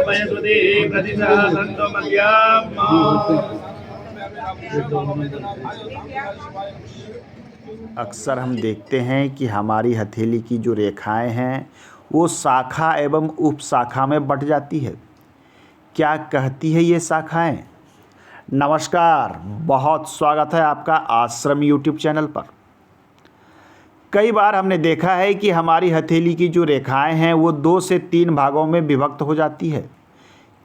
पयस्वती प्रतिशः सन्तो मध्यम। अक्सर हम देखते हैं कि हमारी हथेली की जो रेखाएं हैं वो शाखा एवं उपशाखा में बट जाती है। क्या कहती है ये शाखाएं? नमस्कार, बहुत स्वागत है आपका आश्रम यूट्यूब चैनल पर। कई बार हमने देखा है कि हमारी हथेली की जो रेखाएं हैं वो 2 से 3 भागों में विभक्त हो जाती है।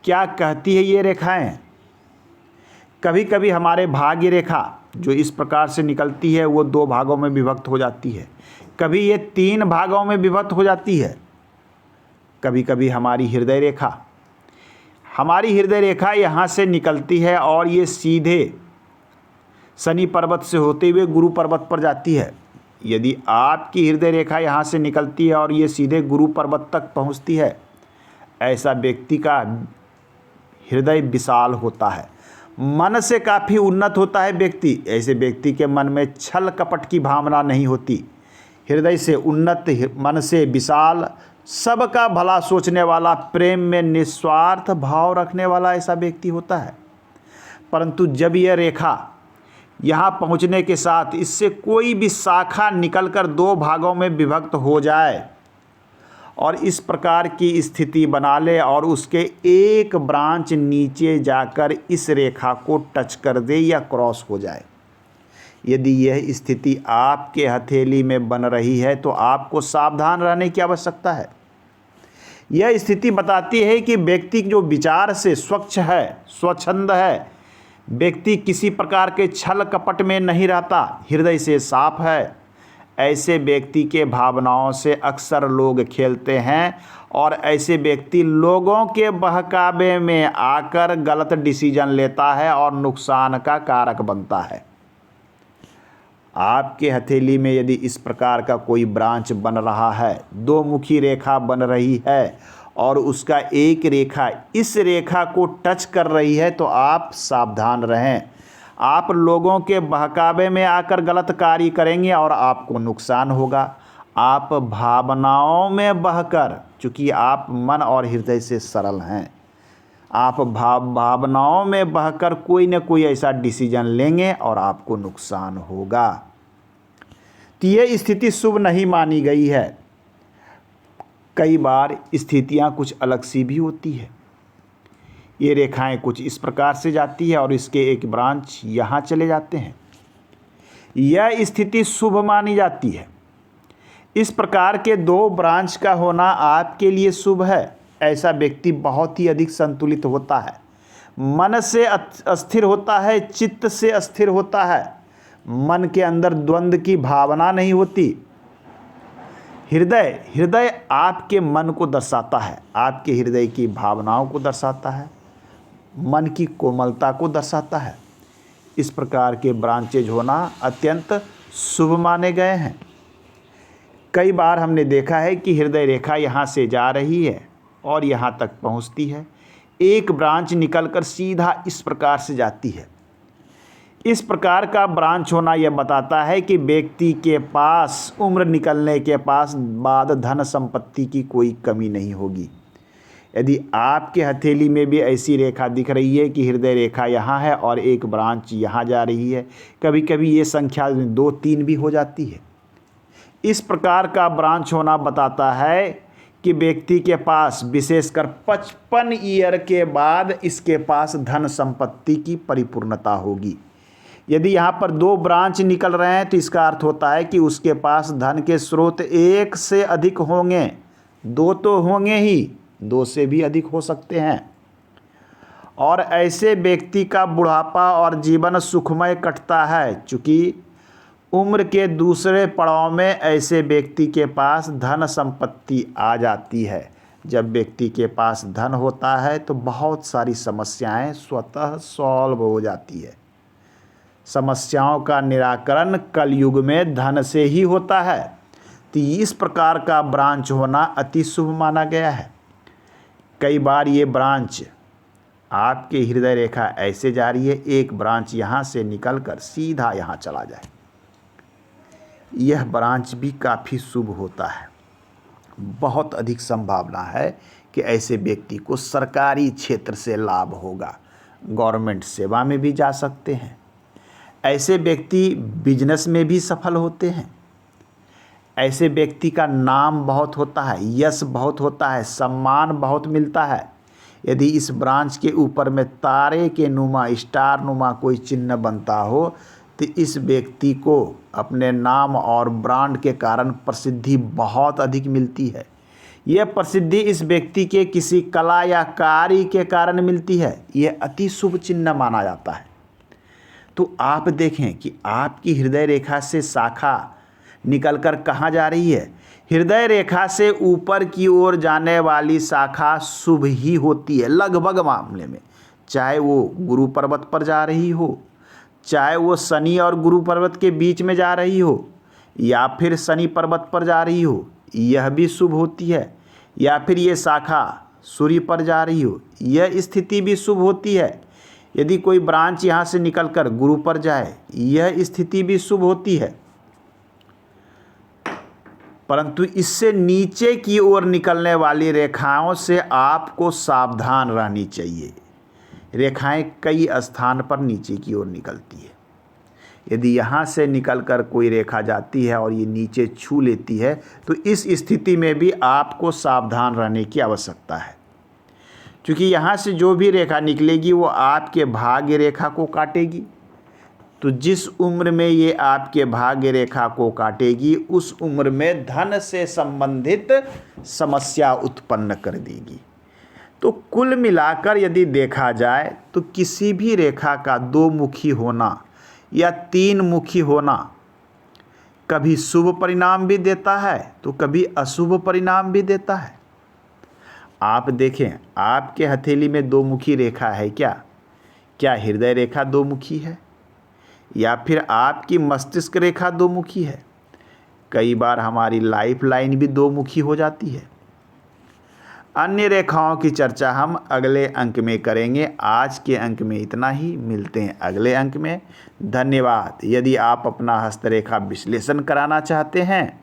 क्या कहती है ये रेखाएं? कभी कभी हमारे भाग्य रेखा जो इस प्रकार से निकलती है वो 2 भागों में विभक्त हो जाती है, कभी ये 3 भागों में विभक्त हो जाती है। कभी कभी हमारी हृदय रेखा यहाँ से निकलती है और ये सीधे शनि पर्वत से होते हुए गुरु पर्वत पर जाती है। यदि आपकी हृदय रेखा यहाँ से निकलती है और ये सीधे गुरु पर्वत तक पहुँचती है, ऐसा व्यक्ति का हृदय विशाल होता है, मन से काफ़ी उन्नत होता है व्यक्ति। ऐसे व्यक्ति के मन में छल कपट की भावना नहीं होती। हृदय से उन्नत, मन से विशाल, सबका भला सोचने वाला, प्रेम में निस्वार्थ भाव रखने वाला ऐसा व्यक्ति होता है। परंतु जब यह रेखा यहाँ पहुँचने के साथ इससे कोई भी शाखा निकलकर 2 भागों में विभक्त हो जाए और इस प्रकार की स्थिति बना ले और उसके एक ब्रांच नीचे जाकर इस रेखा को टच कर दे या क्रॉस हो जाए, यदि यह स्थिति आपके हथेली में बन रही है तो आपको सावधान रहने की आवश्यकता है। यह स्थिति बताती है कि व्यक्ति जो विचार से स्वच्छ है, स्वच्छंद है, व्यक्ति किसी प्रकार के छल कपट में नहीं रहता, हृदय से साफ है। ऐसे व्यक्ति के भावनाओं से अक्सर लोग खेलते हैं और ऐसे व्यक्ति लोगों के बहकावे में आकर गलत डिसीजन लेता है और नुकसान का कारक बनता है। आपके हथेली में यदि इस प्रकार का कोई ब्रांच बन रहा है, 2 मुखी रेखा बन रही है और उसका एक रेखा इस रेखा को टच कर रही है, तो आप सावधान रहें। आप लोगों के बहकावे में आकर गलत कार्य करेंगे और आपको नुकसान होगा। आप भावनाओं में बहकर, चूँकि आप मन और हृदय से सरल हैं, आप भावनाओं में बहकर कोई न कोई ऐसा डिसीजन लेंगे और आपको नुकसान होगा। तो ये स्थिति शुभ नहीं मानी गई है। कई बार स्थितियां कुछ अलग सी भी होती है। ये रेखाएं कुछ इस प्रकार से जाती है और इसके एक ब्रांच यहाँ चले जाते हैं। यह स्थिति शुभ मानी जाती है। इस प्रकार के 2 ब्रांच का होना आपके लिए शुभ है। ऐसा व्यक्ति बहुत ही अधिक संतुलित होता है, मन से अस्थिर होता है, चित्त से अस्थिर होता है, मन के अंदर द्वंद्व की भावना नहीं होती। हृदय आपके मन को दर्शाता है, आपके हृदय की भावनाओं को दर्शाता है, मन की कोमलता को दर्शाता है। इस प्रकार के ब्रांचेज होना अत्यंत शुभ माने गए हैं। कई बार हमने देखा है कि हृदय रेखा यहाँ से जा रही है और यहाँ तक पहुँचती है, एक ब्रांच निकलकर सीधा इस प्रकार से जाती है। इस प्रकार का ब्रांच होना यह बताता है कि व्यक्ति के पास उम्र निकलने के बाद धन संपत्ति की कोई कमी नहीं होगी। यदि आपके हथेली में भी ऐसी रेखा दिख रही है कि हृदय रेखा यहाँ है और एक ब्रांच यहाँ जा रही है, कभी कभी ये संख्या 2-3 भी हो जाती है, इस प्रकार का ब्रांच होना बताता है कि व्यक्ति के पास विशेषकर 55 ईयर के बाद इसके पास धन संपत्ति की परिपूर्णता होगी। यदि यहाँ पर 2 ब्रांच निकल रहे हैं तो इसका अर्थ होता है कि उसके पास धन के स्रोत 1 से अधिक होंगे, 2 तो होंगे ही, 2 से भी अधिक हो सकते हैं। और ऐसे व्यक्ति का बुढ़ापा और जीवन सुखमय कटता है, चूँकि उम्र के दूसरे पड़ाव में ऐसे व्यक्ति के पास धन संपत्ति आ जाती है। जब व्यक्ति के पास धन होता है तो बहुत सारी समस्याएं स्वतः सॉल्व हो जाती है। समस्याओं का निराकरण कलयुग में धन से ही होता है। तो इस प्रकार का ब्रांच होना अति शुभ माना गया है। कई बार ये ब्रांच आपके हृदय रेखा ऐसे जा रही है, एक ब्रांच यहाँ से निकलकर सीधा यहाँ चला जाए, यह ब्रांच भी काफ़ी शुभ होता है। बहुत अधिक संभावना है कि कि ऐसे व्यक्ति को सरकारी क्षेत्र से लाभ होगा, गवर्नमेंट सेवा में भी जा सकते हैं। ऐसे व्यक्ति बिजनेस में भी सफल होते हैं। ऐसे व्यक्ति का नाम बहुत होता है, यश बहुत होता है, सम्मान बहुत मिलता है। यदि इस ब्रांच के ऊपर में तारे के नुमा, स्टार नुमा कोई चिन्ह बनता हो तो इस व्यक्ति को अपने नाम और ब्रांड के कारण प्रसिद्धि बहुत अधिक मिलती है। यह प्रसिद्धि इस व्यक्ति के किसी कला या कार्य के कारण मिलती है। यह अति शुभ चिन्ह माना जाता है। तो आप देखें कि आपकी हृदय रेखा से शाखा निकलकर कहाँ जा रही है। हृदय रेखा से ऊपर की ओर जाने वाली शाखा शुभ ही होती है लगभग मामले में, चाहे वो गुरु पर्वत पर जा रही हो, चाहे वो शनि और गुरु पर्वत के बीच में जा रही हो, या फिर शनि पर्वत पर जा रही हो, यह भी शुभ होती है। या फिर ये शाखा सूर्य पर जा रही हो, यह स्थिति भी शुभ होती है। यदि कोई ब्रांच यहाँ से निकलकर गुरु पर जाए, यह स्थिति भी शुभ होती है। परंतु इससे नीचे की ओर निकलने वाली रेखाओं से आपको सावधान रहनी चाहिए। रेखाएं कई स्थान पर नीचे की ओर निकलती है। यदि यहाँ से निकलकर कोई रेखा जाती है और ये नीचे छू लेती है तो इस स्थिति में भी आपको सावधान रहने की आवश्यकता है, क्योंकि यहाँ से जो भी रेखा निकलेगी वो आपके भाग्य रेखा को काटेगी। तो जिस उम्र में ये आपके भाग्य रेखा को काटेगी उस उम्र में धन से संबंधित समस्या उत्पन्न कर देगी। तो कुल मिलाकर यदि देखा जाए तो किसी भी रेखा का दो मुखी होना या तीन मुखी होना कभी शुभ परिणाम भी देता है तो कभी अशुभ परिणाम भी देता है। आप देखें, आपके हथेली में दो मुखी रेखा है क्या हृदय रेखा दो मुखी है, या फिर आपकी मस्तिष्क रेखा दो मुखी है। कई बार हमारी लाइफ लाइन भी दो मुखी हो जाती है। अन्य रेखाओं की चर्चा हम अगले अंक में करेंगे। आज के अंक में इतना ही, मिलते हैं अगले अंक में। धन्यवाद। यदि आप अपना हस्तरेखा विश्लेषण कराना चाहते हैं,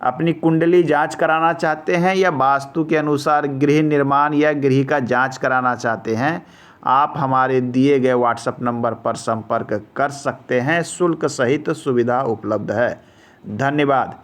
अपनी कुंडली जांच कराना चाहते हैं, या वास्तु के अनुसार गृह निर्माण या गृह का जांच कराना चाहते हैं, आप हमारे दिए गए व्हाट्सएप नंबर पर संपर्क कर सकते हैं। शुल्क सहित सुविधा उपलब्ध है। धन्यवाद।